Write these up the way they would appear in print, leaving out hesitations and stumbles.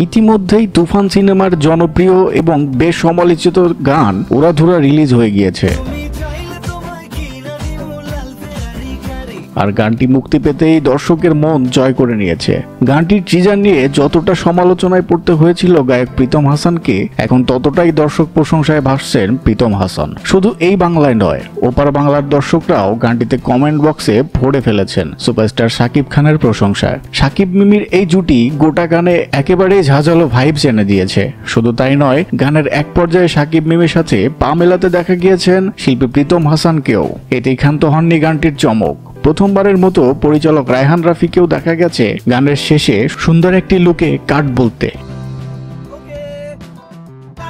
ইতিমধ্যেই তুফান সিনেমার জনপ্রিয় এবং বেশ সমালোচিত গান উড়াধুরা রিলিজ হয়ে গিয়েছে। আর গানটি মুক্তি পেতেই দর্শকের মন জয় করে নিয়েছে। গানটির টিজার নিয়ে যতটা সমালোচনায় পড়তে হয়েছিল গায়ক প্রীতম হাসানকে, এখন ততটাই দর্শক প্রশংসায় ভাসছেন প্রীতম হাসান। শুধু এই বাংলায় নয়, ওপার বাংলার দর্শকরাও গানটিতে কমেন্ট বক্সে ভরে ফেলেছেন সুপারস্টার শাকিব খানের প্রশংসায়। শাকিব মিমির এই জুটি গোটা গানে একেবারেই ঝাঁঝালো ভাইবস এনে দিয়েছে। শুধু তাই নয়, গানের এক পর্যায়ে শাকিব মিমির সাথে পা মেলাতে দেখা গিয়েছেন শিল্পী প্রীতম হাসানকেও। এতেই ক্ষান্ত হননি গানটির চমক। প্রথমবারের মতো পরিচালক রায়হান রাফিকেও দেখা গেছে গানের শেষে সুন্দর একটি লুকে কাট বলতে।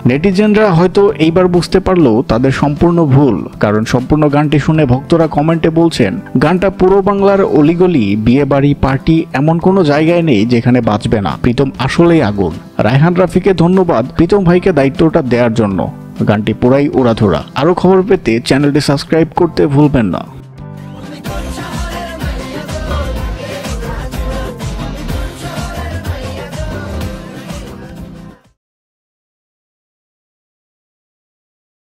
নেটিজেনরা হয়তো এইবার বুঝতে পারলেও তাদের সম্পূর্ণ ভুল, কারণ সম্পূর্ণ গানটি শুনে ভক্তরা কমেন্টে বলছেন গানটা পুরো বাংলার অলিগলি, বিয়ে বাড়ি, পার্টি এমন কোনো জায়গায় নেই যেখানে বাজবে না। প্রীতম আসলেই আগুন। রায়হান রাফিকে ধন্যবাদ প্রীতম ভাইকে দায়িত্বটা দেওয়ার জন্য। গানটি পুরাই উড়াধুরা। আরো খবর পেতে চ্যানেলটি সাবস্ক্রাইব করতে ভুলবেন না।